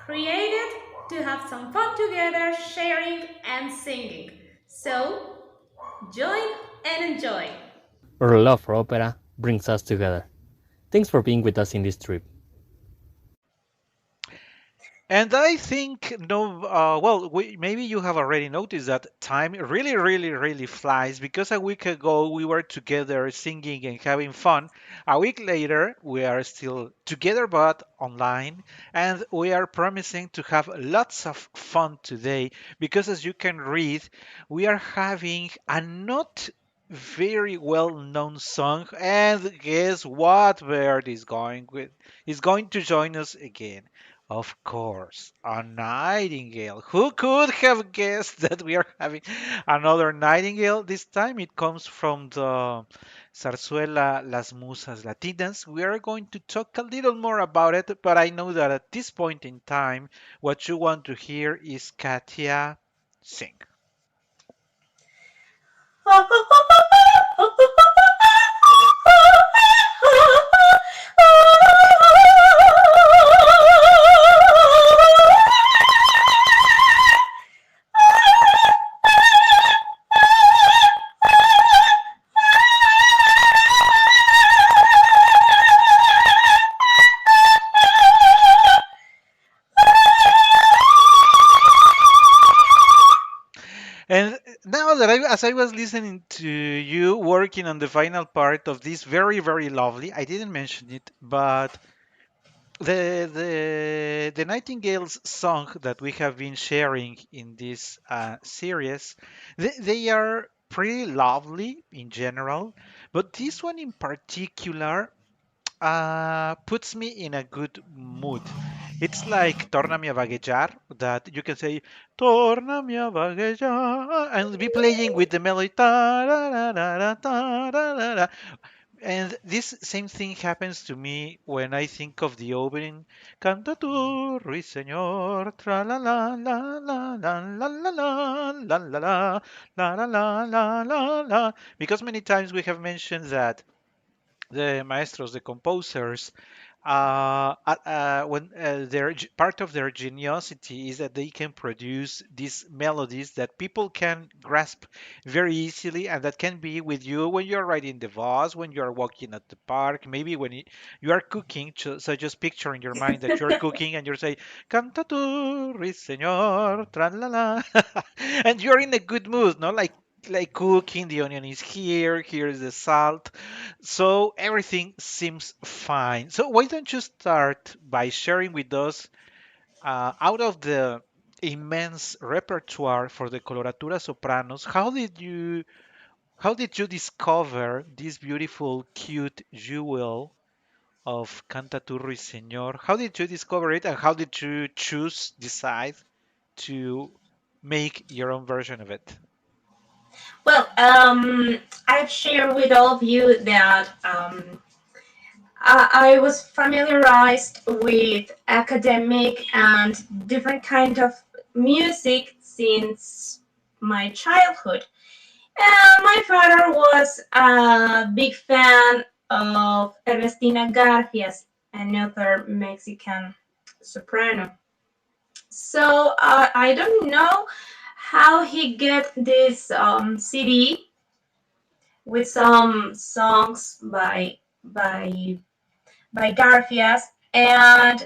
created to have some fun together, sharing and singing. So, join and enjoy. Our love for opera brings us together. Thanks for being with us in this trip. And I think no, maybe you have already noticed that time really, really, really flies because a week ago we were together singing and having fun. A week later we are still together but online, and we are promising to have lots of fun today because as you can read, we are having a not very well known song, and guess what bird is going to join us again. Of course, a nightingale. Who could have guessed that we are having another nightingale? This time it comes from the zarzuela Las Musas Latinas. We are going to talk a little more about it, but I know that at this point in time, what you want to hear is Katia sing. And now that as I was listening to you working on the final part of this very, very lovely, I didn't mention it, but the Nightingale's song that we have been sharing in this series, they are pretty lovely in general, but this one in particular puts me in a good mood. It's like Tornami a vaguejar, that you can say Tornami a vaguejar and be playing with the melody. Ta-ra-ra-ra-ra-ta-ra-ra-ra. And this same thing happens to me when I think of the opening. Canta tu, Ruiseñor, tra la la la la la la la la la la la la la la la la. Because many times we have mentioned that the maestros, the composers, when part of their geniosity is that they can produce these melodies that people can grasp very easily, and that can be with you when you're riding the bus, when you're walking at the park, maybe when you are cooking. So just picture in your mind that you're cooking and you're saying, "Canta tu, Ruiseñor, tra la la," and you're in a good mood, no? Like cooking, the onion is here, here is the salt, so everything seems fine. So why don't you start by sharing with us, out of the immense repertoire for the coloratura sopranos, how did you discover this beautiful, cute jewel of Canta tu Ruiseñor? How did you discover it, and how did you decide to make your own version of it? Well, I've shared with all of you that I was familiarized with academic and different kind of music since my childhood. My father was a big fan of Ernestina Garfias, another Mexican soprano. So I don't know how he get this CD with some songs by Garfias, and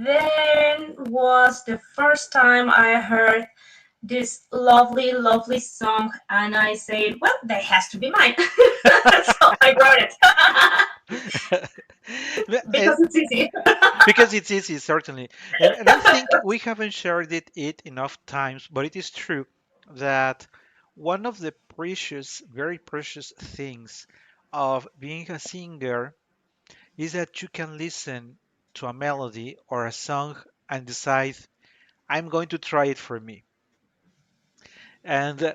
then was the first time I heard this lovely, lovely song, and I said, "Well, that has to be mine." So I wrote it And because it's easy. because it's easy, certainly. And I think we haven't shared it enough times, but it is true that one of the precious, very precious things of being a singer is that you can listen to a melody or a song and decide, I'm going to try it for me. And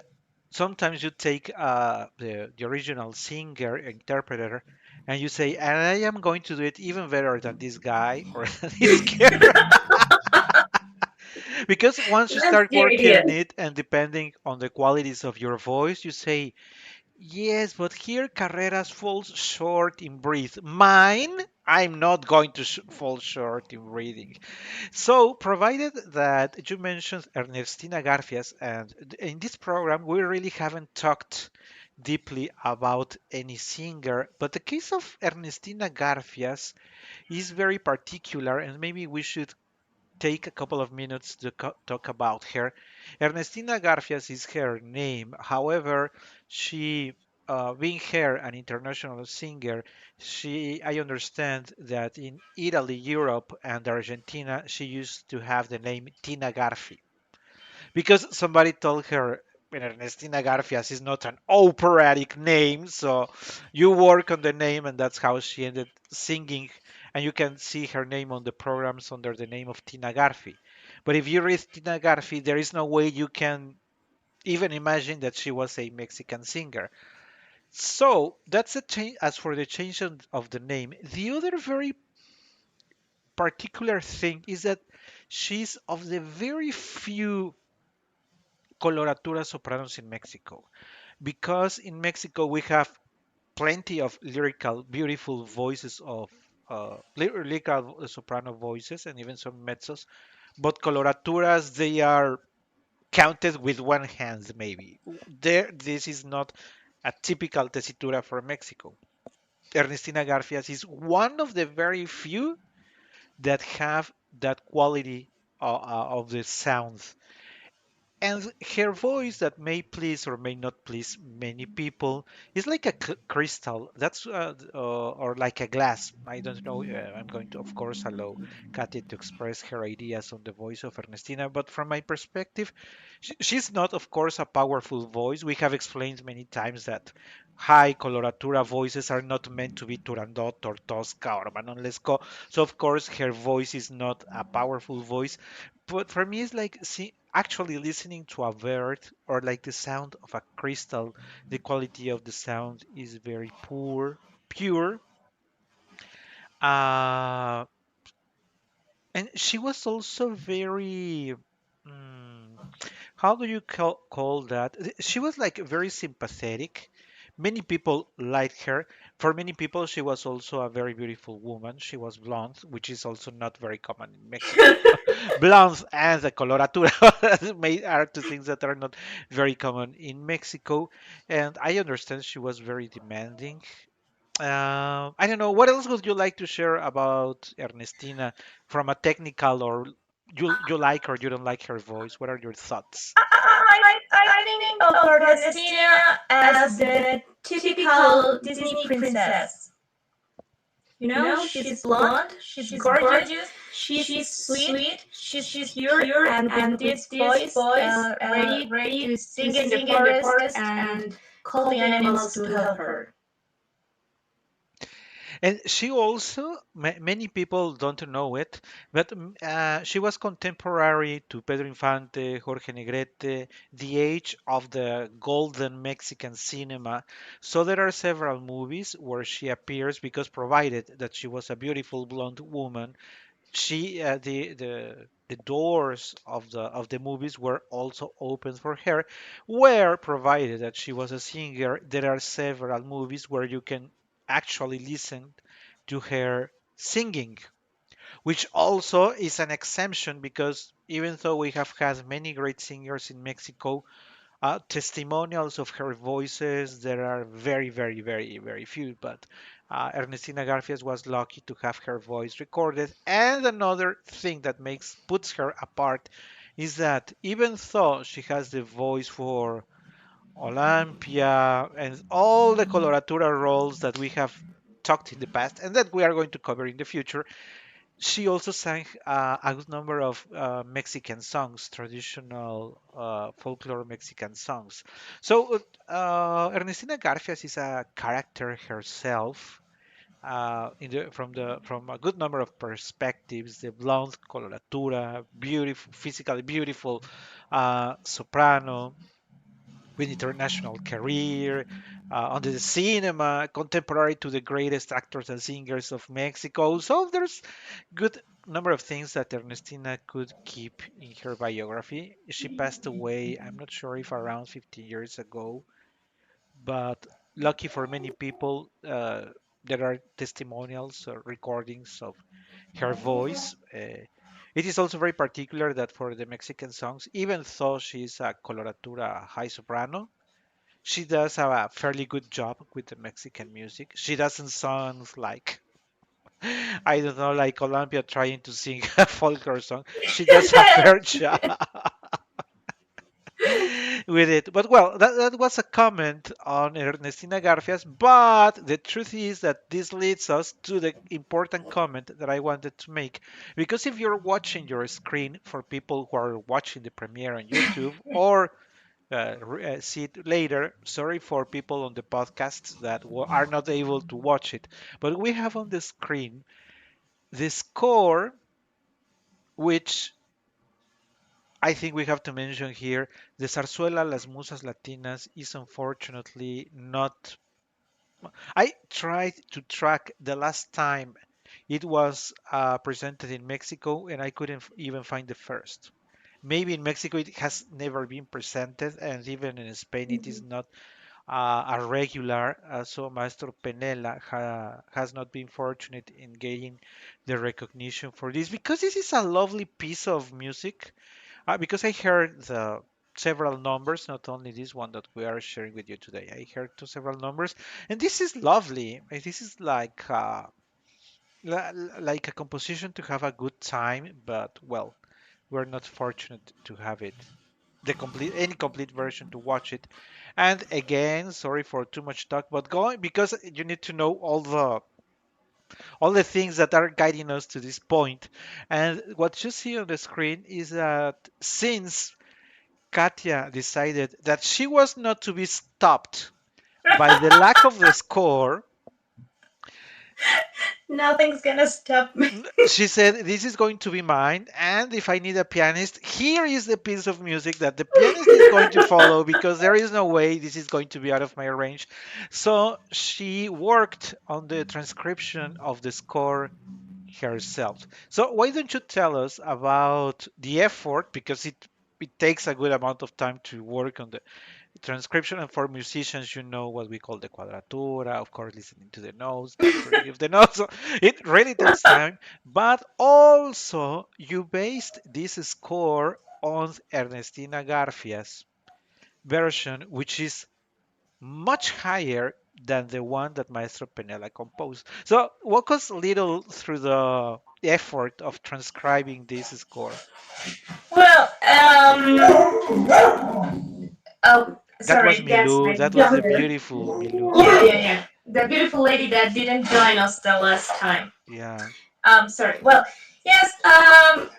sometimes you take the original singer, interpreter, and you say, and I am going to do it even better than this guy or this girl. Because once you Let's start hear it working here. on it, and depending on the qualities of your voice, you say, yes, but here Carreras falls short in breath. Mine, I'm not going to fall short in reading. So, provided that you mentioned Ernestina Garfias, and in this program, we really haven't talked deeply about any singer, but the case of Ernestina Garfias is very particular, and maybe we should take a couple of minutes to talk about her. Ernestina Garfias is her name. However, she, being her an international singer, I understand that in Italy, Europe, and Argentina, she used to have the name Tina Garfi because somebody told her Ernestina Garfias is not an operatic name, so you work on the name, and that's how she ended singing. And you can see her name on the programs under the name of Tina Garfi. But if you read Tina Garfi, there is no way you can even imagine that she was a Mexican singer. So that's a change. As for the change of the name, the other very particular thing is that she's of the very few coloratura sopranos in Mexico, because in Mexico we have plenty of lyrical, beautiful voices of lyrical soprano voices and even some mezzos, but coloraturas they are counted with one hand maybe. There, this is not a typical tesitura for Mexico. Ernestina Garfias is one of the very few that have that quality of the sounds. And her voice that may please or may not please many people is like a crystal. That's or like a glass. I don't know. I'm going to, of course, allow Katy to express her ideas on the voice of Ernestina. But from my perspective, she's not, of course, a powerful voice. We have explained many times that high coloratura voices are not meant to be Turandot or Tosca or Manon Lescaut. So, of course, her voice is not a powerful voice. But for me, it's like actually listening to a bird or like the sound of a crystal. The quality of the sound is very pure. Uh, and she was also very. mm, how do you call that? She was like very sympathetic. Many people liked her. For many people, she was also a very beautiful woman. She was blonde, which is also not very common in Mexico. Blonde and the coloratura are two things that are not very common in Mexico. And I understand she was very demanding. I don't know. What else would you like to share about Ernestina from a technical, or you like or you don't like her voice? What are your thoughts? I think of Ernestina as the typical Disney princess. She's blonde, she's gorgeous, she's sweet, she's pure, and with this voice ready to sing in the forest and call the animals to help her. And she also, many people don't know it, but she was contemporary to Pedro Infante, Jorge Negrete, the age of the golden Mexican cinema. So there are several movies where she appears because provided that she was a beautiful blonde woman, she the doors of the movies were also open for her, where provided that she was a singer, there are several movies where you can actually listen to her singing, which also is an exemption because even though we have had many great singers in Mexico, testimonials of her voices, there are very, very, very, very few. But Ernestina Garfias was lucky to have her voice recorded. And another thing that puts her apart is that even though she has the voice for Olympia and all the coloratura roles that we have talked in the past and that we are going to cover in the future, she also sang a good number of Mexican songs, traditional folklore Mexican songs. So Ernestina Garfias is a character herself. From a good number of perspectives, the blonde coloratura, beautiful, physically beautiful soprano, with international career, under the cinema, contemporary to the greatest actors and singers of Mexico. So there's good number of things that Ernestina could keep in her biography. She passed away, I'm not sure if around 50 years ago, but lucky for many people, there are testimonials or recordings of her voice. It is also very particular that for the Mexican songs, even though she's a coloratura high soprano, she does have a fairly good job with the Mexican music. She doesn't sound like, I don't know, like Olympia trying to sing a folklore song. She does a fair job with it. But well, that was a comment on Ernestina Garfias. But the truth is that this leads us to the important comment that I wanted to make. Because if you're watching your screen for people who are watching the premiere on YouTube or see it later, sorry for people on the podcasts that are not able to watch it. But we have on the screen the score, which I think we have to mention here, the Zarzuela Las Musas Latinas is unfortunately not. I tried to track the last time it was presented in Mexico, and I couldn't even find the first. Maybe in Mexico it has never been presented, and even in Spain it is not a regular. So Maestro Penela has not been fortunate in getting the recognition for this because this is a lovely piece of music. Because I heard the several numbers, not only this one that we are sharing with you today. I heard two several numbers, and this is lovely. This is like a composition to have a good time, but well, we're not fortunate to have it the complete any complete version to watch it. And again, sorry for too much talk, but going because you need to know all the things that are guiding us to this point. And what you see on the screen is that since Katya decided that she was not to be stopped by the lack of the score. Nothing's gonna stop me. She said, "This is going to be mine, and if I need a pianist, here is the piece of music that the pianist is going to follow because there is no way this is going to be out of my range." So she worked on the transcription of the score herself. So why don't you tell us about the effort because it takes a good amount of time to work on the transcription, and for musicians you know what we call the quadratura, of course listening to the notes, capturing of the notes. So it really takes time, but also you based this score on Ernestina Garfia's version, which is much higher than the one that Maestro Penela composed. So walk us a little through the effort of transcribing this score. Well, oh, That was sorry, that's Milou, my that was the daughter. beautiful Milou. Yeah. The beautiful lady that didn't join us the last time. Yeah. Sorry. Well, yes. Well,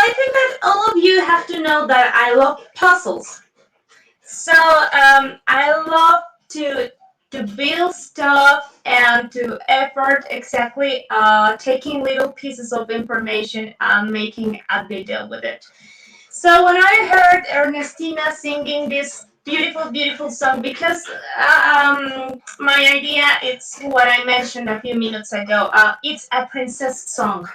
I think that all of you have to know that I love puzzles. So I love to build stuff and to effort exactly taking little pieces of information and making a video with it. So when I heard Ernestina singing this beautiful, beautiful song, because my idea it's what I mentioned a few minutes ago. It's a princess song.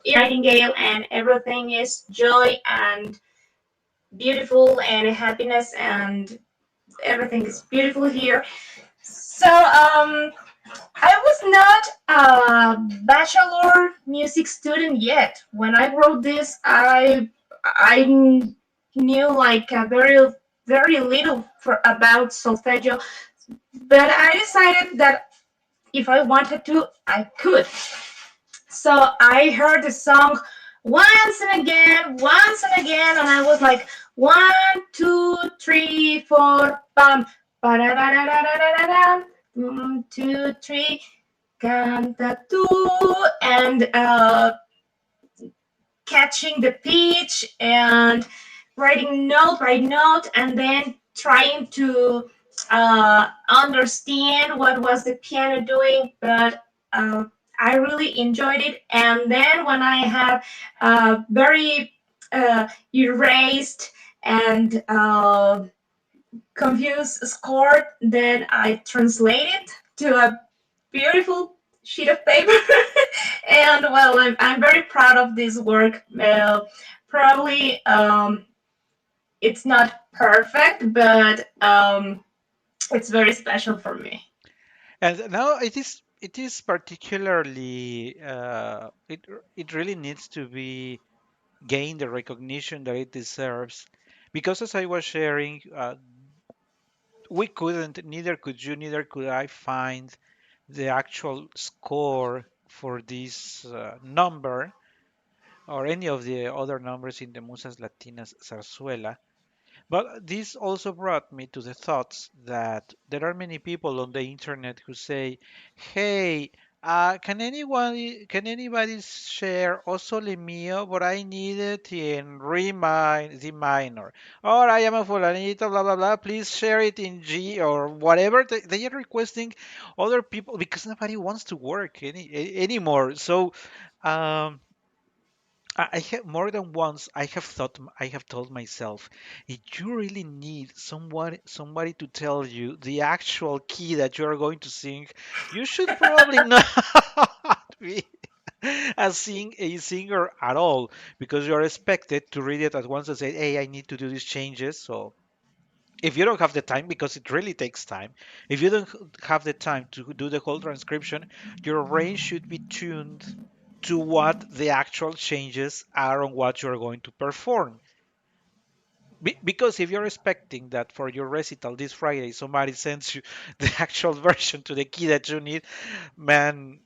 Nightingale, and everything is joy and beautiful and happiness and everything is beautiful here. So I was not a bachelor music student yet. When I wrote this, I knew like a very little about solfeggio, but I decided that if I wanted to, I could. So I heard the song once and again, and I was like, 1, 2, 3, 4, bam, ba da da da da da da da, 2, 3, canta tu, and catching the pitch and writing note by note, and then trying to understand what was the piano doing, but I really enjoyed it. And then when I have very erased and confused score, then I translate it to a beautiful sheet of paper. And well, I'm very proud of this work. Probably it's not perfect, but It's very special for me. And now it is particularly it really needs to be gain the recognition that it deserves, because as I was sharing, we couldn't, neither could you, neither could I find the actual score for this number or any of the other numbers in the Musas Latinas Zarzuela. But this also brought me to the thoughts that there are many people on the internet who say, "Hey, can anybody share O Sole Mio, but I need it in D minor, or I am a fulanito, blah blah blah. Please share it in G or whatever." They are requesting other people because nobody wants to work anymore. So. Um, I have more than once I have told myself, if you really need somebody to tell you the actual key that you are going to sing, you should probably not be a singer at all, because you are expected to read it at once and say, hey, I need to do these changes. So if you don't have the time, because it really takes time, if you don't have the time to do the whole transcription, your brain should be tuned to what the actual changes are on what you're going to perform. Because if you're expecting that for your recital this Friday somebody sends you the actual version to the key that you need, man,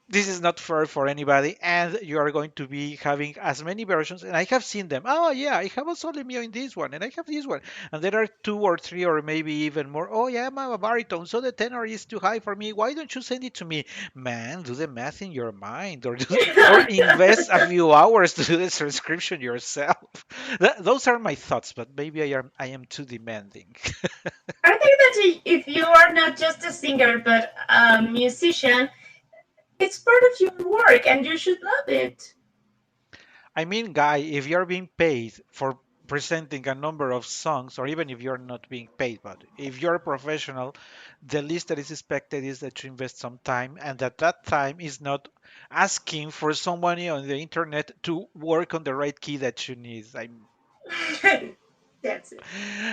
this is not fair for anybody, and you are going to be having as many versions. And I have seen them. Oh yeah, I have a solo mio in this one, and I have this one, and there are two or three or maybe even more. Oh yeah, I'm a baritone, so the tenor is too high for me. Why don't you send it to me? Man, do the math in your mind, or invest a few hours to do the transcription yourself. Those are my thoughts, but maybe I am too demanding. I think that if you are not just a singer but a musician, it's part of your work and you should love it. I mean, Guy, if you're being paid for presenting a number of songs, or even if you're not being paid, but if you're a professional, the least that is expected is that you invest some time, and that time is not asking for somebody on the internet to work on the right key that you need. That's it.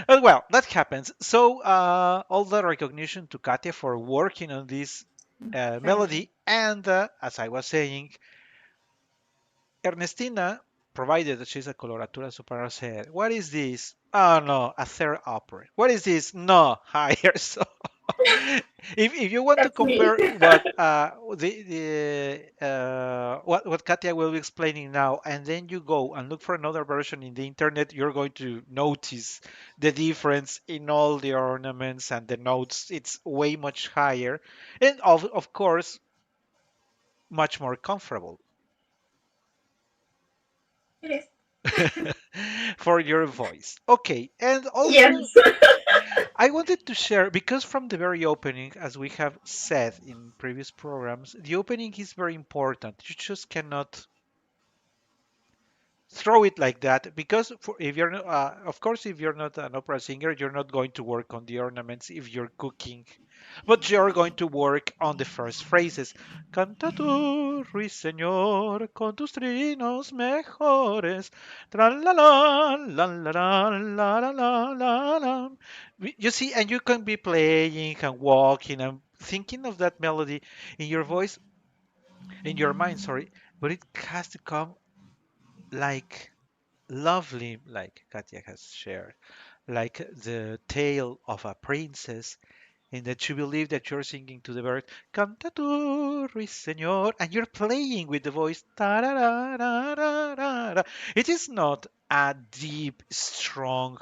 But well, that happens. So all the recognition to Katia for working on this Thank you. melody, and as I was saying, Ernestina, provided that she's a coloratura superior, said, "What is this? Oh no, a third opera. What is this? No, higher." So, if you want to That's me. compare what Katia will be explaining now, and then you go and look for another version in the internet, you're going to notice the difference in all the ornaments and the notes. It's way much higher, and of course, much more comfortable It is. for your voice. Okay, and also Yes. I wanted to share, because from the very opening, as we have said in previous programs, the opening is very important. You just cannot throw it like that, because if you're of course, if you're not an opera singer, you're not going to work on the ornaments if you're cooking, but you're going to work on the first phrases. Canta tú, Ruiseñor, con tus trinos mejores. Tra la la la la la la la la la la. You see, and you can be playing and walking and thinking of that melody in your voice, in your mind, sorry, but it has to come like lovely, like Katia has shared, like the tale of a princess, in that you believe that you're singing to the bird, Canta tu, Ruiseñor, and you're playing with the voice. Ta-ra-ra-ra-ra-ra. It is not a deep, strong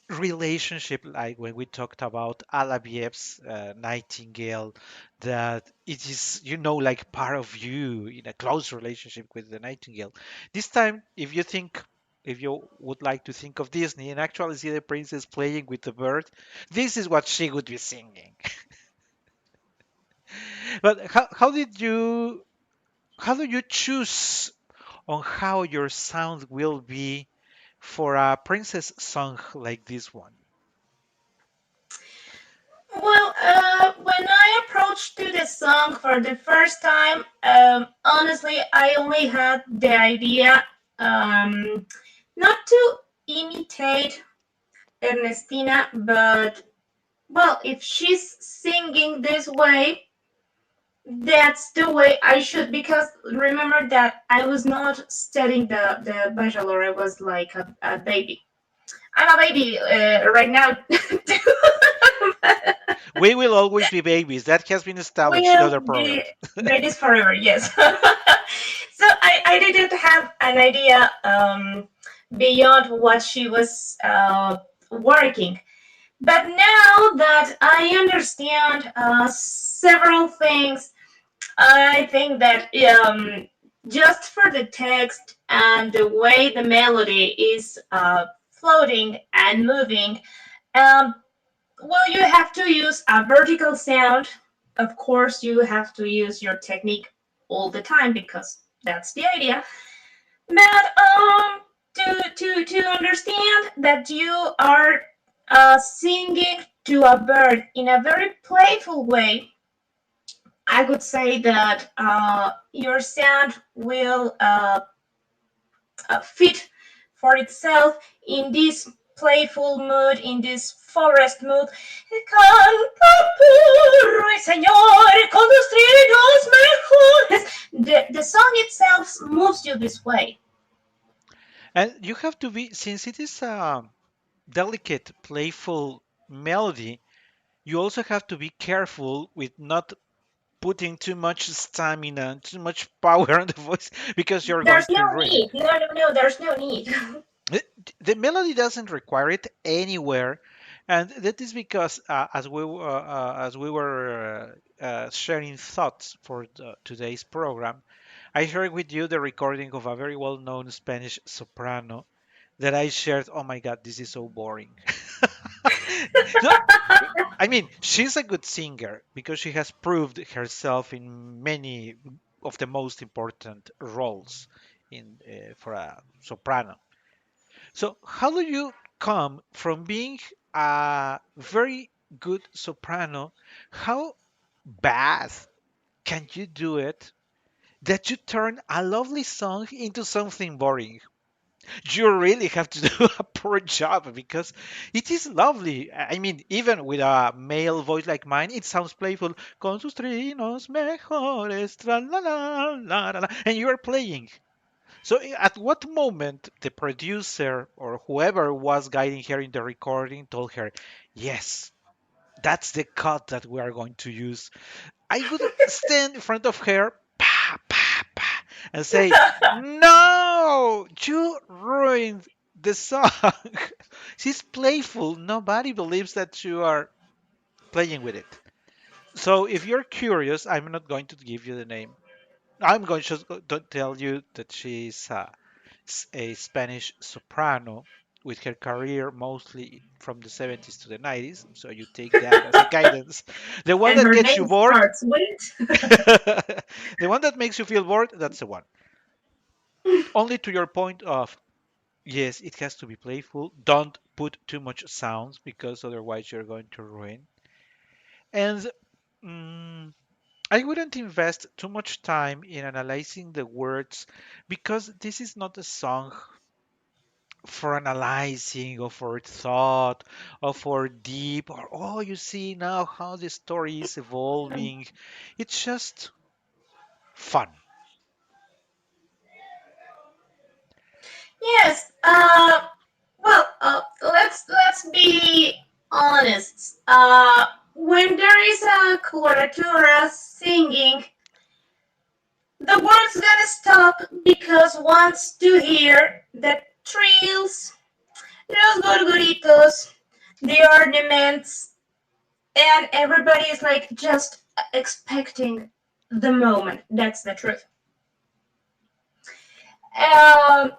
relationship like when we talked about Alaviev's Nightingale, that it is, like part of you in a close relationship with the Nightingale. This time, if you would like to think of Disney and actually see the princess playing with the bird, this is what she would be singing. But how do you choose on how your sound will be for a princess song like this one? Well, when I approached to the song for the first time, honestly, I only had the idea not to imitate Ernestina, but well, if she's singing this way, that's the way I should. Because remember that I was not studying the bachelor. I was like a baby. I'm a baby right now too. We will always be babies. That has been established in Will other be programs. babies forever. Yes. So I didn't have an idea beyond what she was working. But now that I understand several things, I think that just for the text and the way the melody is floating and moving, um, well, you have to use a vertical sound. Of course, you have to use your technique all the time because that's the idea. But to understand that you are singing to a bird in a very playful way, I would say that your sound will fit for itself in this playful mood, in this forest mood. Canta tú, Ruiseñor, con tus trinos mejores. The song itself moves you this way. And you have to be, since it is a delicate, playful melody, you also have to be careful with not putting too much stamina, too much power on the voice because you're going There's no to ruin it. need. No, no, no, there's no need. The the melody doesn't require it anywhere, and that is because as we were sharing thoughts for today's program, I shared with you the recording of a very well-known Spanish soprano that I shared. Oh my God, this is so boring. No, I mean, she's a good singer because she has proved herself in many of the most important roles in for a soprano. So, how do you come from being a very good soprano? How bad can you do it that you turn a lovely song into something boring? You really have to do a poor job because it is lovely. I mean, even with a male voice like mine, it sounds playful. Con sus trinos mejores, tra la la la la, la, and you are playing. So, at what moment the producer or whoever was guiding her in the recording told her, yes, that's the cut that we are going to use? I would stand in front of her, pa, pa, pa, and say, no, you ruined the song. She's playful. Nobody believes that you are playing with it. So, if you're curious, I'm not going to give you the name. I'm going to just to tell you that she's a Spanish soprano with her career mostly from the 70s to the 90s. So you take that as a guidance. The one And that her gets you name bored, starts with. the one that makes you feel bored, that's the one. Only to your point of, yes, it has to be playful. Don't put too much sounds because otherwise you're going to ruin. And mm, I wouldn't invest too much time in analyzing the words because this is not a song for analyzing or for thought or for deep or oh you see now how the story is evolving. It's just fun. Yes. Well, let's be honest. When there is a coloratura singing, the world's gonna stop because wants to hear the trills, los gorgoritos, the ornaments, and everybody is like just expecting the moment. That's the truth. Um,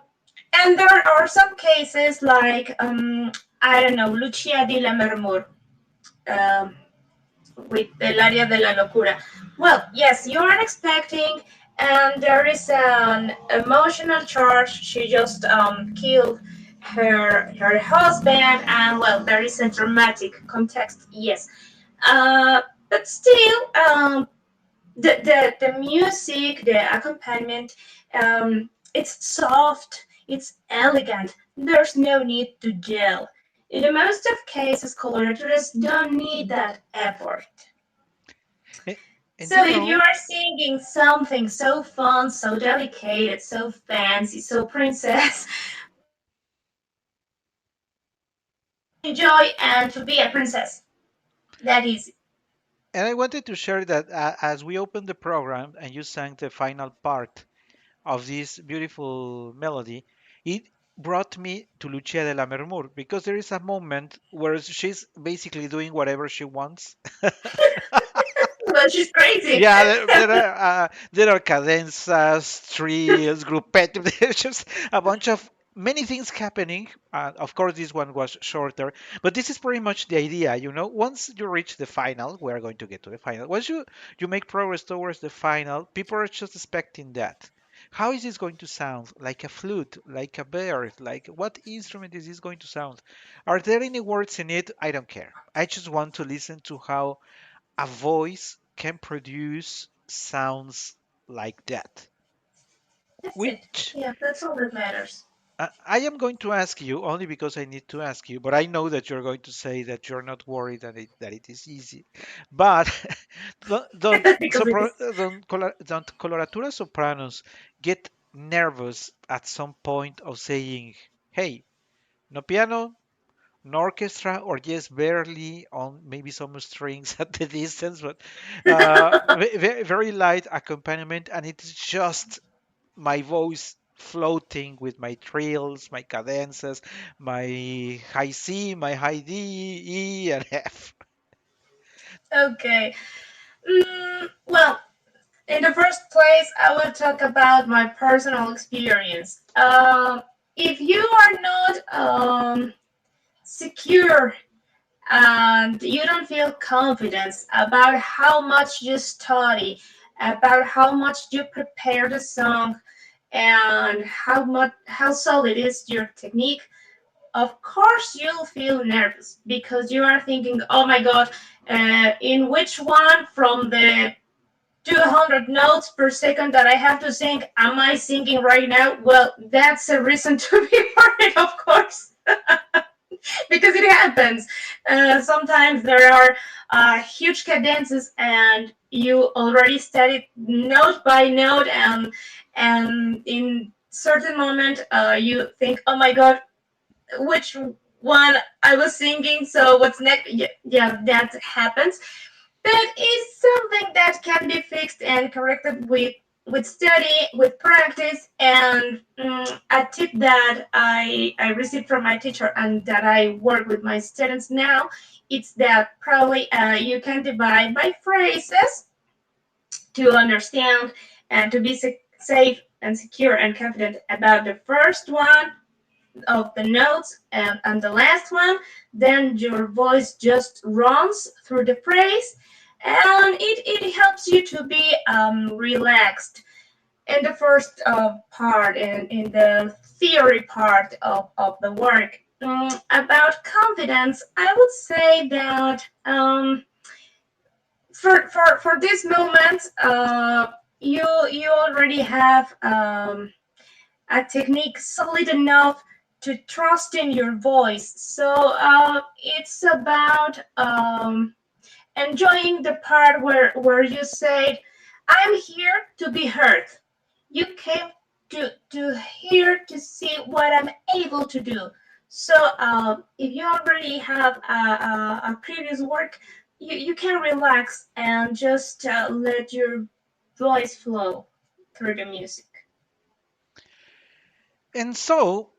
and there are some cases like I don't know, Lucia di la Mermur, um, with El Área de la Locura. Well, yes, you aren't expecting, and there is an emotional charge. She just killed her husband, and well, there is a dramatic context. Yes, but still, the music, the accompaniment, it's soft, it's elegant. There's no need to yell. In the most of cases, coloratures don't need that effort. A- And So if you are singing something so fun, so delicate, so fancy, so princess, enjoy and to be a princess. That is and I wanted to share that as we opened the program and you sang the final part of this beautiful melody, it brought me to Lucia de la Mermur because there is a moment where she's basically doing whatever she wants. but she's crazy. Yeah, there are cadenzas, trills, gruppetto. There's just a bunch of many things happening. Of course, this one was shorter, but this is pretty much the idea. Once you reach the final, we are going to get to the final. Once you make progress towards the final, people are just expecting that. How is this going to sound? Like a flute, like a bird, like what instrument is this going to sound? Are there any words in it? I don't care. I just want to listen to how a voice can produce sounds like that. That's it. Which Yeah, that's all that matters. I am going to ask you only because I need to ask you, but I know that you're going to say that you're not worried that it is easy. But Because it is. don't coloratura sopranos get nervous at some point of saying, "Hey, no piano, an orchestra or just barely on maybe some strings at the distance, but very light accompaniment, and it's just my voice floating with my trills, my cadences, my high C, my high D, E, and F." Okay. Well, in the first place, I will talk about my personal experience. If you are not secure and you don't feel confidence about how much you study, about how much you prepare the song, and how solid is your technique, of course you'll feel nervous because you are thinking, oh my god, in which one from the 200 notes per second that I have to sing am I singing right now? Well, that's a reason to be worried, of course. Because it happens. Sometimes there are huge cadences, and you already studied note by note, and in certain moment you think, oh my god, which one I was singing? So what's next? Yeah, yeah, that happens. But it's something that can be fixed and corrected with study, with practice, and a tip that I received from my teacher and that I work with my students now, it's that probably you can divide by phrases to understand and to be safe and secure and confident about the first one of the notes and the last one. Then your voice just runs through the phrase, and it helps you to be relaxed in the first part, in the theory part of the work. About confidence, I would say that for this moment, you already have a technique solid enough to trust in your voice. So it's about enjoying the part where you say, "I'm here to be heard. You came to here to see what I'm able to do." So if you already have a previous work, you can relax and just let your voice flow through the music. And so,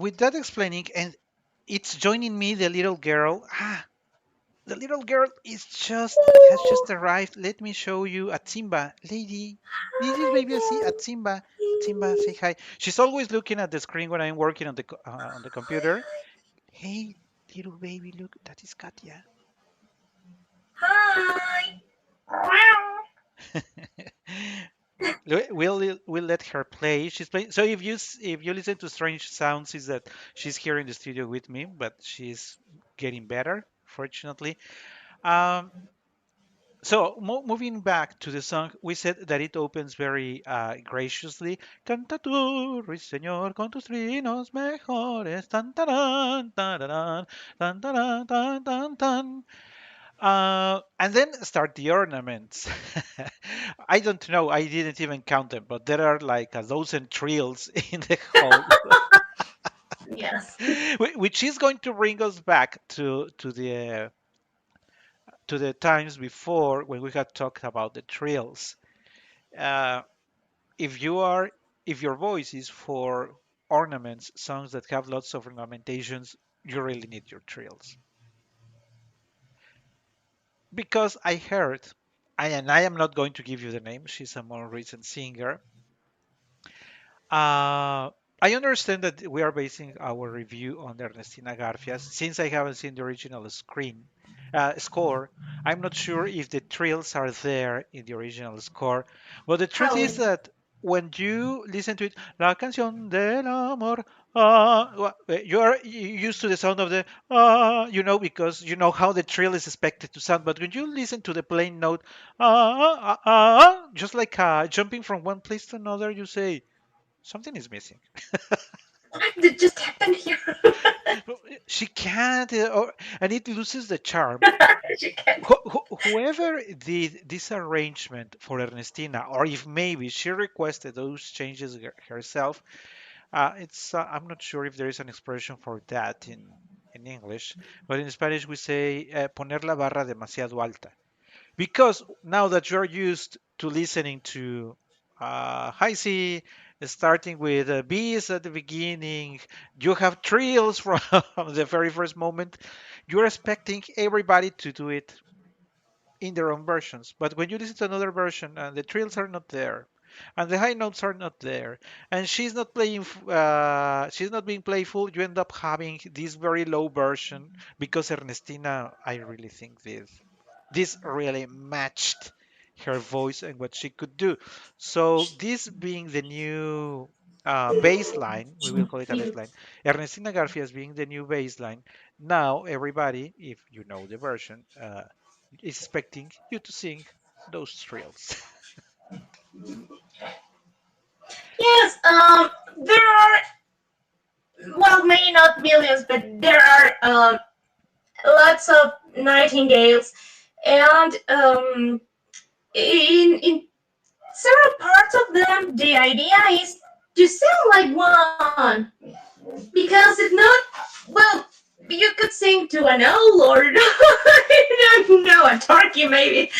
with that explaining, and it's joining me, the little girl. The little girl has just arrived. Let me show you a Timba lady. This is Hi baby a there. Timba. Timba, say hi. She's always looking at the screen when I'm working on the computer. Hey, little baby, look, that is Katya. Hi. We'll let her play. She's playing. So if you listen to strange sounds, is that she's here in the studio with me, but she's getting better, fortunately. Um, So moving back to the song, we said that it opens very graciously. Canta tú, Ruiseñor, con tus trinos mejores. Tan, taran, tararán, tan, taran, tan, tan, tan. And then start the ornaments. I don't know, I didn't even count them, but there are like a dozen trills in the whole, Yes. which is going to bring us back to the times before when we had talked about the trills. Uh, if you are if your voice is for ornaments, songs that have lots of ornamentations, you really need your trills. Because I heard, and I am not going to give you the name, she's a more recent singer. Uh, I understand that we are basing our review on Ernestina Garfias. Since I haven't seen the original score, I'm not sure if the trills are there in the original score. But the truth is Probably. that when you listen to it, La canción del amor, you are used to the sound of the because you know how the trill is expected to sound. But when you listen to the plain note, just like jumping from one place to another, you say, something is missing. What did just happen here? She can't, and it loses the charm. She can. Whoever did this arrangement for Ernestina, or if maybe she requested those changes herself, I'm not sure if there is an expression for that in English, but in Spanish we say poner la barra demasiado alta. Because now that you're used to listening to high C, starting with B's at the beginning, you have trills from the very first moment. You're expecting everybody to do it in their own versions. But when you listen to another version and the trills are not there, and the high notes are not there, and she's not being playful, you end up having this very low version because Ernestina, I really think this really matched her voice and what she could do. So this being the new baseline, we will call it a baseline. Ernestina Garfias being the new baseline. Now everybody, if you know the version, is expecting you to sing those trills. Yes. There are, well, maybe not millions, but there are lots of nightingales, and in several parts of them, the idea is to sound like one, because if not, well, you could sing to an owl or I don't know, a turkey maybe.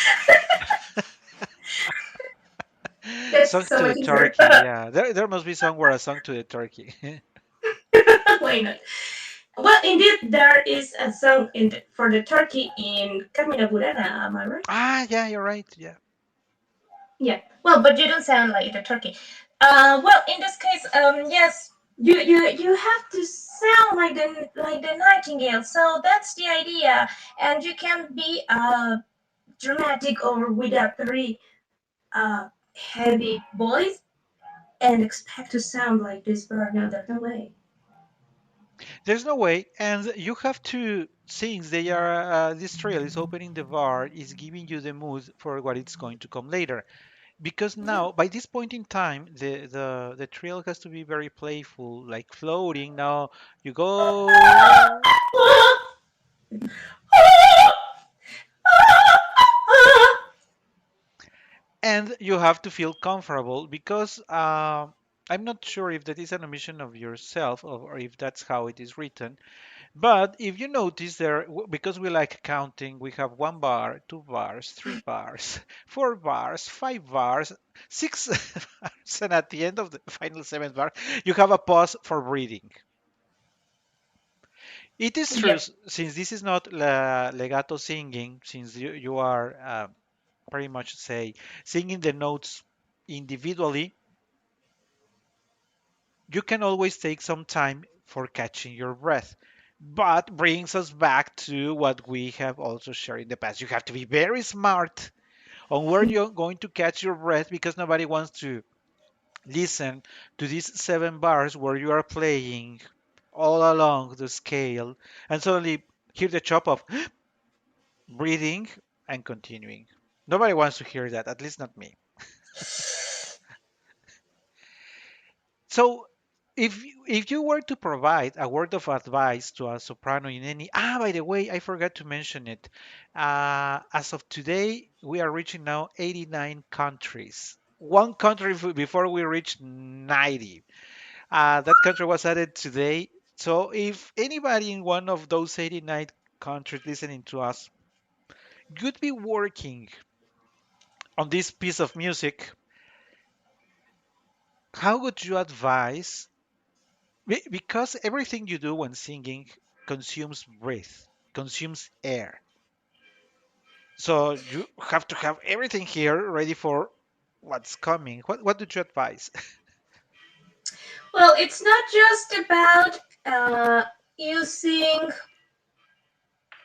That's Song so to the much easier. turkey, yeah. There must be somewhere a song to the turkey. Why not? Well, indeed, there is a song for the turkey in Carmina Burana, am I right? Yeah, you're right. Yeah. Yeah. Well, but you don't sound like the turkey. Well, in this case, yes, you have to sound like the nightingale. So that's the idea, and you can be dramatic or with a very heavy voice and expect to sound like this bird. No, there's no way. There's no way, and you have to, since they are this trail is opening the bar, is giving you the mood for what it's going to come later. Because Yeah. now, by this point in time, the trail has to be very playful, like floating. Now you go, and you have to feel comfortable because I'm not sure if that is an omission of yourself or if that's how it is written. But if you notice there, because we like counting, we have 1 bar, 2 bars, 3 bars, 4 bars, 5 bars, 6 bars, and at the end of the final 7th bar, you have a pause for breathing. It is true, Yep. since this is not legato singing, since you are pretty much say singing the notes individually, you can always take some time for catching your breath. But brings us back to what we have also shared in the past. You have to be very smart on where you're going to catch your breath because nobody wants to listen to these 7 bars where you are playing all along the scale and suddenly hear the chop of breathing and continuing. Nobody wants to hear that, at least not me. So, if you were to provide a word of advice to a soprano in any, by the way, I forgot to mention it. As of today, we are reaching now 89 countries. One country before we reached 90. That country was added today. So, if anybody in one of those 89 countries listening to us could be working on this piece of music, how would you advise? Because everything you do when singing consumes breath, consumes air. So you have to have everything here ready for what's coming. What did you advise? Well, it's not just about using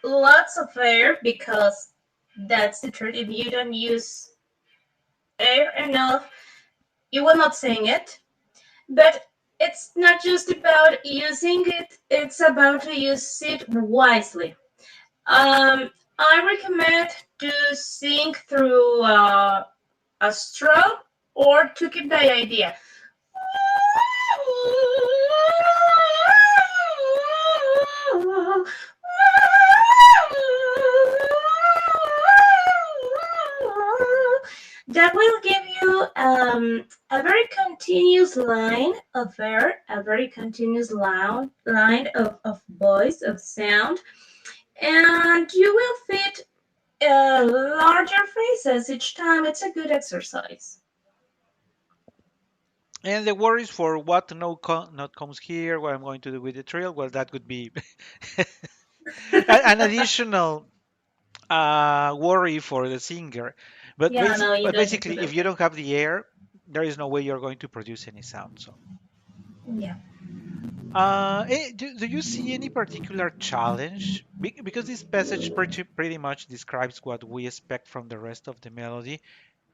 lots of air, because that's the truth. If you don't use air enough, you will not sing it. But it's not just about using it, it's about to use it wisely. I recommend to sing through a straw, or to keep the idea. That will give you a very continuous line of air, a very continuous line of voice, of sound, and you will fit larger phrases each time. It's a good exercise. And the worries for what not comes here, what I'm going to do with the trill, well, that could be an additional worry for the singer. But, Yeah, no, you but don't need to basically, do if you that. don't have the air, there is no way you're going to produce any sound. So Yeah. do you see any particular challenge? Because this passage pretty much describes what we expect from the rest of the melody.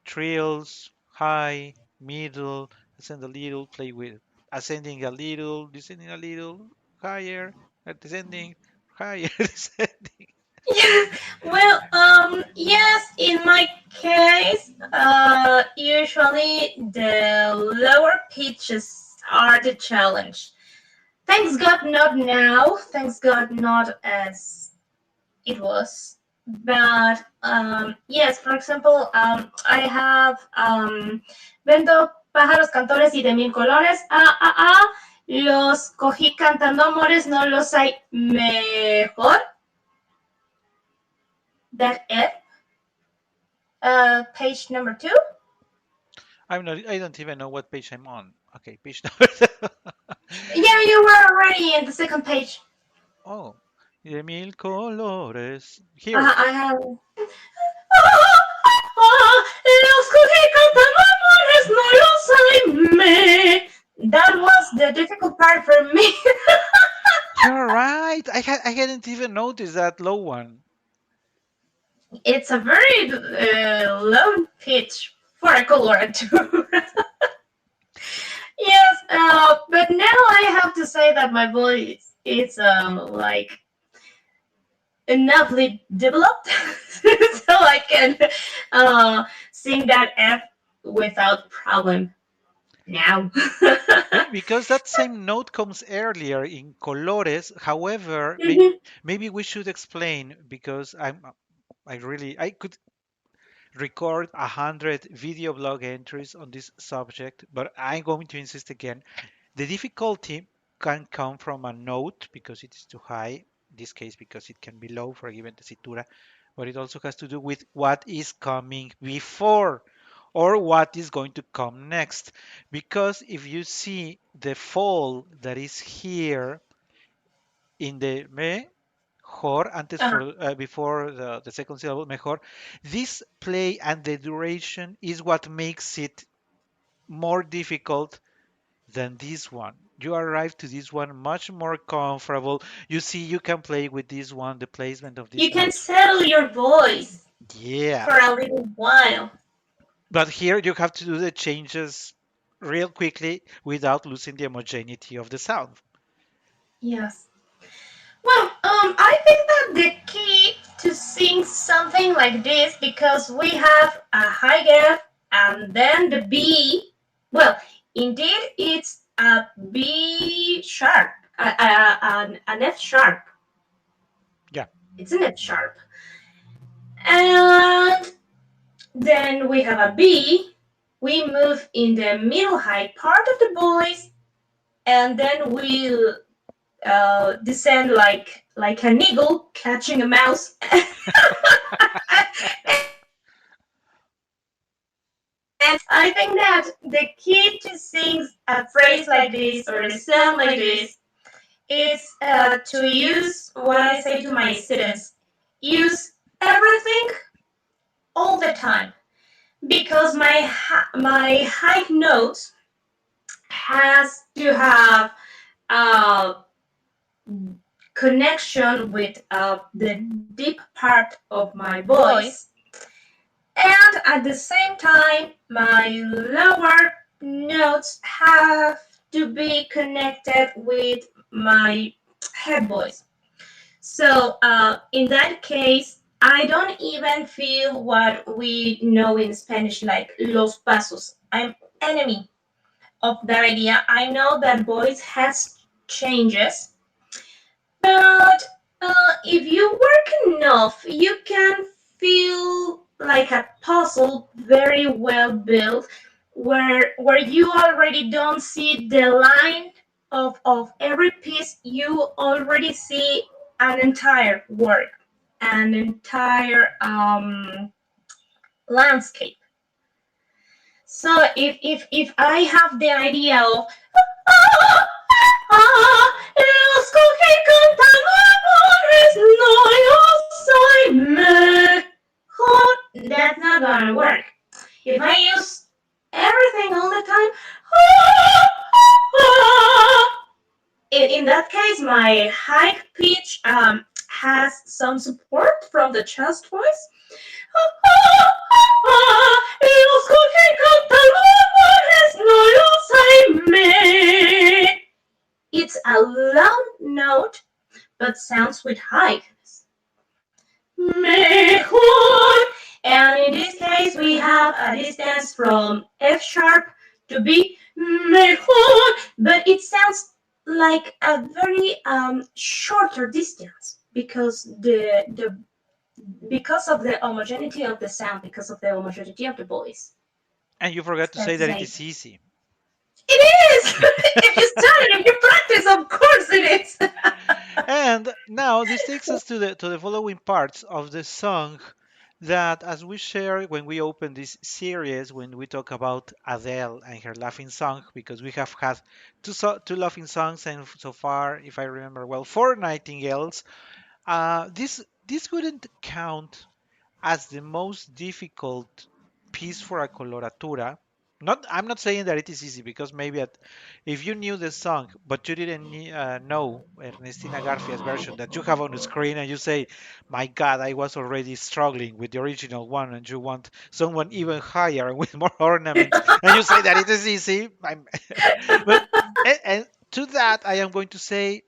Trills, high, middle, ascend a little, play with ascending a little, descending a little, higher, descending, higher, descending. Yeah. Well, yes, in my case, usually the lower pitches are the challenge. Thanks God, not now. Thanks God, not as it was. But yes, for example, I have vendo pájaros cantores y de mil colores. Los cogí cantando amores, no los hay mejor. That F, page number 2. I'm not. I don't even know what page I'm on. Okay, page number. Yeah, you were already in the second page. Oh, de mil colores. Here. I have. Los cogí cantando amores, no los hay me. That was the difficult part for me. You're right. I hadn't even noticed that low one. It's a very low pitch for a coloratura. Yes, but now I have to say that my voice is like enoughly developed so I can sing that F without problem now. Because that same note comes earlier in colores. However, Mhm. maybe we should explain because I could record 100 video blog entries on this subject, but I'm going to insist again. The difficulty can come from a note because it is too high, in this case because it can be low for a given tesitura, but it also has to do with what is coming before or what is going to come next. Because if you see the fall that is here in the mejor, antes Uh-huh. for before the second syllable, mejor, this play and the duration is what makes it more difficult than this one. You arrive to this one much more comfortable. You see, you can play with this one, the placement of You this can note. settle your voice Yeah. for a little while. But here you have to do the changes real quickly without losing the homogeneity of the sound. Yes. Well, I think that the key to sing something like this because we have a high F and then the B. Well, indeed, it's a B sharp, an F sharp. Yeah. It's an F sharp. And then we have a B. We move in the middle high part of the voice, and then we descend like an eagle catching a mouse. And I think that the key to sing a phrase like this or a song like this is to use what I say to my students: use everything all the time, because my high notes has to have a connection with the deep part of my voice, and at the same time my lower notes have to be connected with my head voice. So in that case, I don't even feel what we know in Spanish like los pasos. I'm enemy of that idea. I know that voice has changes, but if you work enough, you can feel like a puzzle very well built, where you already don't see the line of every piece. You already see an entire work, an entire landscape. So if I have the idea of los cogí cantando no, yo soy mejor. That's not gonna work. If I use everything all the time, in that case, my high pitch has some support from the chest voice. Los cogí cantando no, yo soy mejor. It's a low note, but sounds with highness. Mejor. And in this case, we have a distance from F sharp to B. Mejor. But it sounds like a very shorter distance because of the homogeneity of the sound, because of the homogeneity of the voice. And you forgot to say That's that it like is easy. it is. If you study, if you practice, of course it is. And now this takes us to the following parts of the song that, as we share when we open this series, when we talk about Adele and her laughing song, because we have had two laughing songs and so far, if I remember well, four nightingales. This wouldn't count as the most difficult piece for a coloratura. Not, I'm not saying that it is easy because maybe if you knew the song but you didn't know Ernestina Garcia's version that you have on the screen and you say, "My God, I was already struggling with the original one," and you want someone even higher and with more ornaments, and you say that it is easy. But and to that, I am going to say,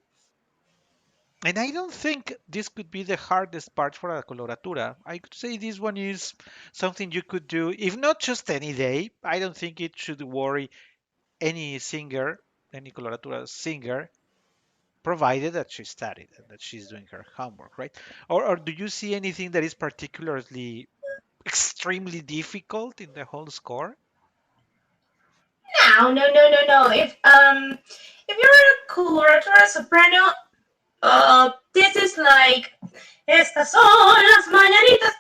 and I don't think this could be the hardest part for a coloratura. I could say this one is something you could do, if not just any day. I don't think it should worry any singer, any coloratura singer, provided that she studied and that she's doing her homework, right? Or do you see anything that is particularly extremely difficult in the whole score? No, no, no, no, no. If you're a coloratura soprano, this is like estas son las mañanitas.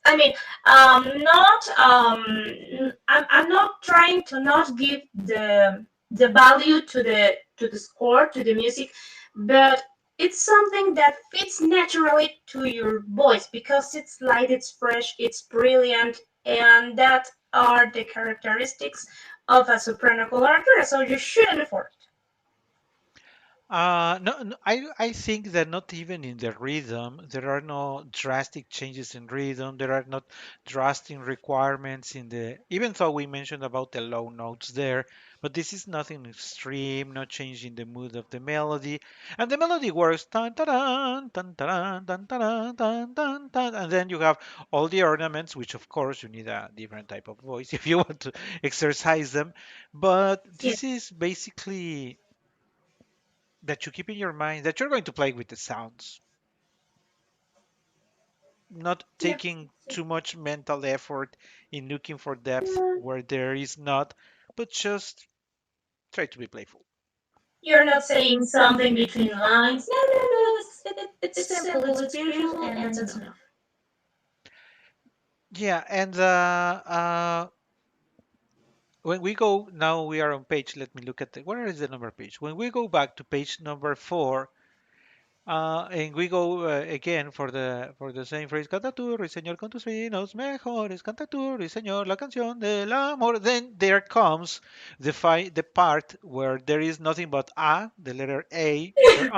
I mean, not I'm not trying to not give the value to the score, to the music, but it's something that fits naturally to your voice because it's light, it's fresh, it's brilliant, and that are the characteristics of a soprano coloratura. So you shouldn't afford it. No, no, I think that not even in the rhythm, there are no drastic changes in rhythm. There are not drastic requirements in the, even though we mentioned about the low notes there, But this is nothing extreme, not changing the mood of the melody. And the melody works tan taran, tan taran, tan taran, tan tan tan. And then you have all the ornaments, which of course you need a different type of voice if you want to exercise them. But Yeah. this is basically that you keep in your mind that you're going to play with the sounds, not Yeah. taking too much mental effort in looking for depth Mm, where there is not, but just try to be playful. you're not saying something between lines. No, no, no. It's simple. It's beautiful, and that's enough. Yeah, and when we go now, we are on page. Let me look at the where is the number page? When we go back to page number 4, and we go again for the same phrase, canta tú, Ruiseñor, con tus finos mejores, canta tú, Ruiseñor, la canción del amor. Then there comes the part where there is nothing but the letter A, where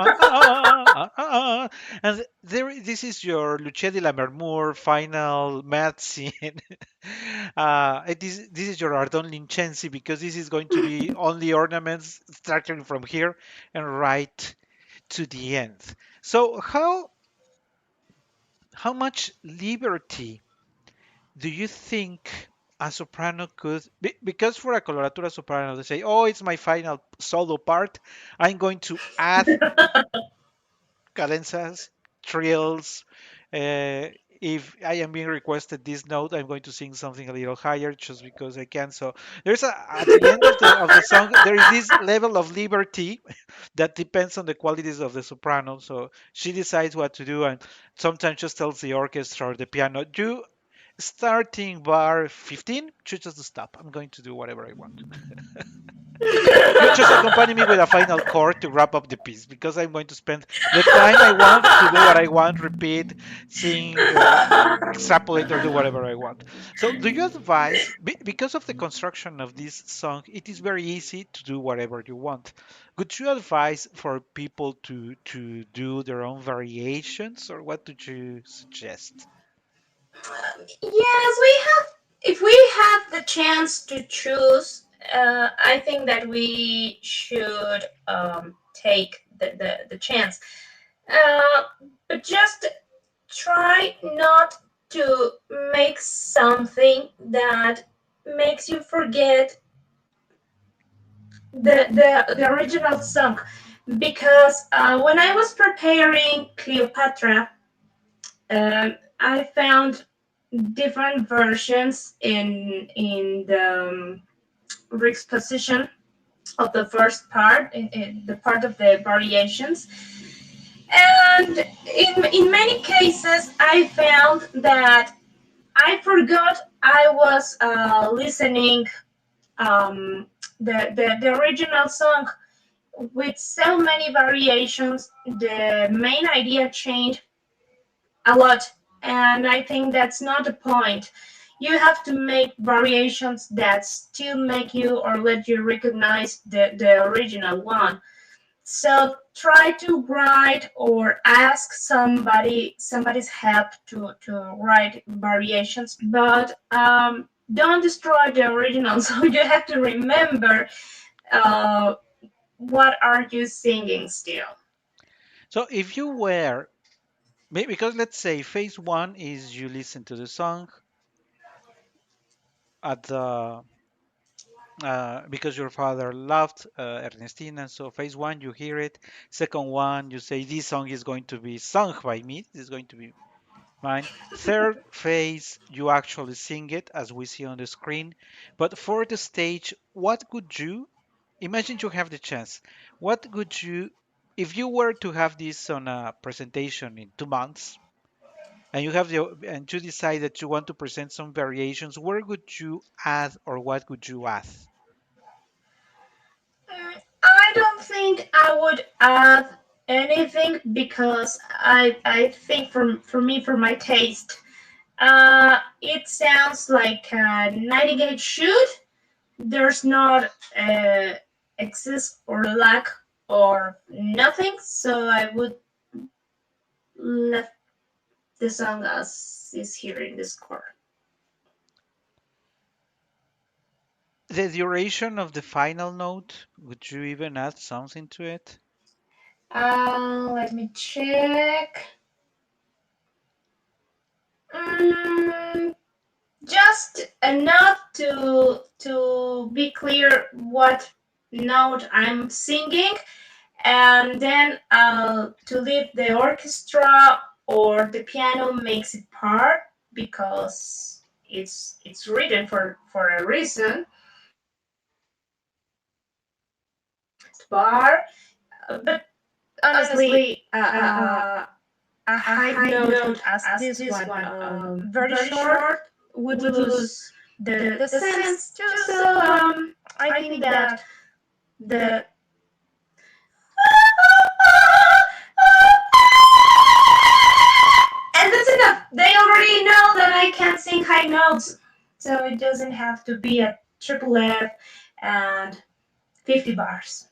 and this is your Lucia di Lammermoor final math scene. This is your Ardon Lincensi because this is going to be only ornaments starting from here and right to the end. So how much liberty do you think a soprano could because for a coloratura soprano they say, oh, it's my final solo part, I'm going to add cadenzas, trills. If I am being requested this note, I'm going to sing something a little higher just because I can. So there's at the end of the song there is this level of liberty that depends on the qualities of the soprano. So she decides what to do and sometimes just tells the orchestra or the piano, you starting bar 15, just stop. I'm going to do whatever I want. Just accompany me with a final chord to wrap up the piece because I'm going to spend the time I want to do what I want, repeat, sing, extrapolate, or do whatever I want. So, do you advise, because of the construction of this song, it is very easy to do whatever you want. Would you advise for people to do their own variations, or what would you suggest? Yes, we have. If we have the chance to choose, I think that we should take the chance. Uh, but just try not to make something that makes you forget the original song. Because when I was preparing Cleopatra, I found different versions in the Rick's position of the first part, in the part of the variations. And in many cases, I found that I forgot I was listening um, the original song with so many variations. The main idea changed a lot, and I think that's not the point. You have to make variations that still make you or let you recognize the original one. So try to write or ask somebody's help to write variations, but don't destroy the original. So you have to remember uh, what are you singing still. So, if you were, because let's say phase one is you listen to the song at the because your father loved Ernestina. So phase one, you hear it. Second one, you say this song is going to be sung by me. This is going to be mine. Third phase, you actually sing it as we see on the screen. But for the stage, what could you imagine you have the chance? What would you, if you were to have this on a presentation in 2 months? And you have and you decide that you want to present some variations, where would you add or what would you add? I don't think I would add anything because I think for me for my taste, it sounds like a nightingale should. There's not excess or lack or nothing, so I would let the song as is here in the score. The duration of the final note, would you even add something to it? Let me check. Mm, just enough to be clear what note I'm singing, and then to leave the orchestra or the piano makes it part because it's written for a reason. Bar, but honestly, a high note as this one, very short, would lose the sense too. So I think that the and that's enough. They already know that I can sing high notes, so it doesn't have to be a triple F and 50 bars.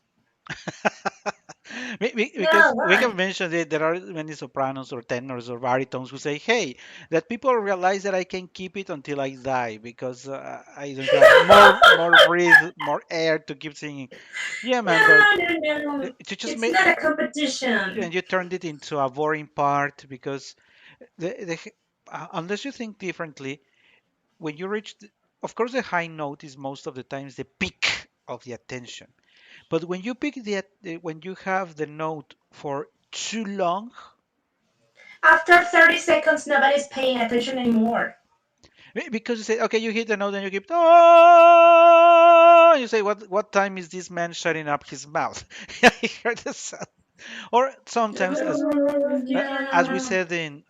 Because No, we have why? mentioned it, there are many sopranos or tenors or baritones who say, "Hey, that people realize that I can keep it until I die because I don't have more breathe, more air to keep singing." Yeah, man, but No, no, no. you just It's made not a competition. and you turned it into a boring part because unless you think differently, when you reach, of course, the high note is most of the times the peak of the attention. But when you pick when you have the note for too long, After 30 seconds, nobody's paying attention anymore. because you say, okay, you hit the note and you keep, oh, you say, what time is this man shutting up his mouth? I heard the sound. Or sometimes, as we Yeah. said in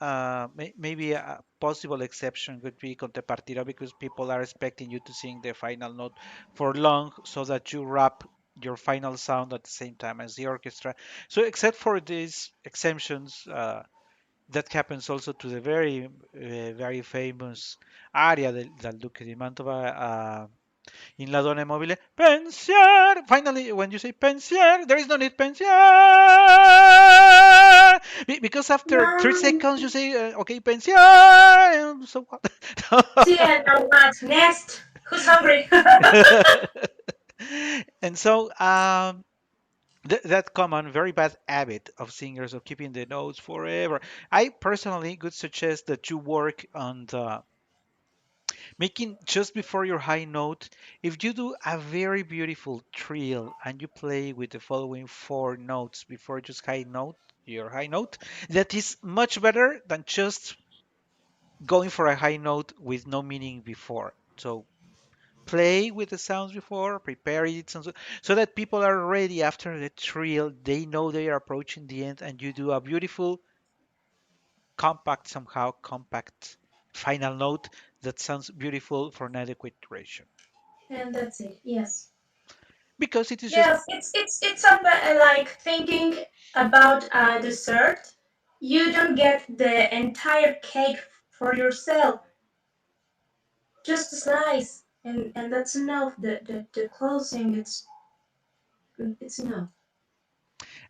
maybe a possible exception would be contrapartida because people are expecting you to sing the final note for long so that you wrap your final sound at the same time as the orchestra. So except for these exemptions, that happens also to the very famous aria del Duque di Mantova in La Donna Mobile. Pensier! Finally, when you say pensier, there is no need pensier! Because after 3 seconds you say, okay, pensier! And so what? See, and what next? Who's hungry? And so that common, very bad habit of singers of keeping the notes forever. I personally would suggest that you work on the making just before your high note. If you do a very beautiful trill and you play with the following four notes before just high note, your high note, that is much better than just going for a high note with no meaning before. So play with the sounds before, prepare it, so that people are ready after the trill. They know they are approaching the end, and you do a beautiful, compact final note that sounds beautiful for an adequate duration. And that's it. Yes. Because it is just Yes, it's about, like thinking about a dessert. You don't get the entire cake for yourself. Just a slice, and that's enough. The closing, it's enough.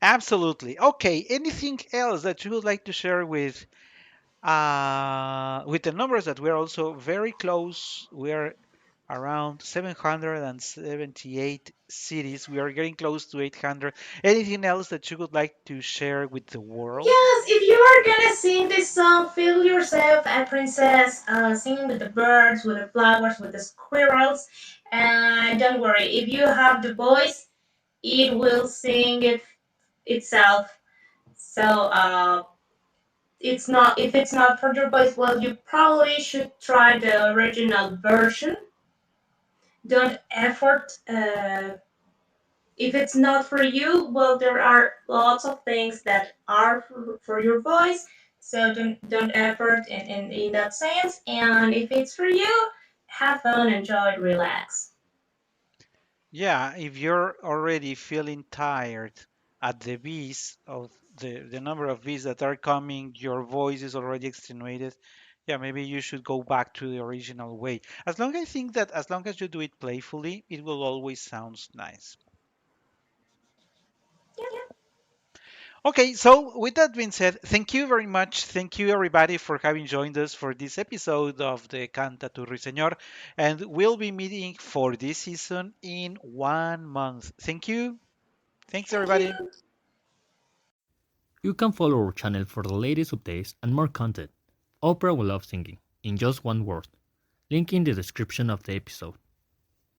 absolutely okay. Anything else that you would like to share with the numbers that we're also very close? We're around 778 cities. We are getting close to 800. Anything else that you would like to share with the world? Yes, if you are gonna sing this song, feel yourself a princess, singing with the birds, with the flowers, with the squirrels. And don't worry, if you have the voice, it will sing it itself. So it's not if it's not for your voice, well, you probably should try the original version. Don't effort. If it's not for you, well, there are lots of things that are for your voice. So don't effort in that sense. And if it's for you, have fun, enjoy, relax. Yeah, if you're already feeling tired at the bees of the number of bees that are coming, your voice is already extenuated. Yeah, maybe you should go back to the original way. I think that as long as you do it playfully, it will always sound nice. Okay, so with that being said, thank you very much. Thank you, everybody, for having joined us for this episode of the Canta tu Ruiseñor. And we'll be meeting for this season in 1 month. Thank you. Thanks, Thank you. everybody. You can follow our channel for the latest updates and more content. Opera will love singing, in just one word. Link in the description of the episode.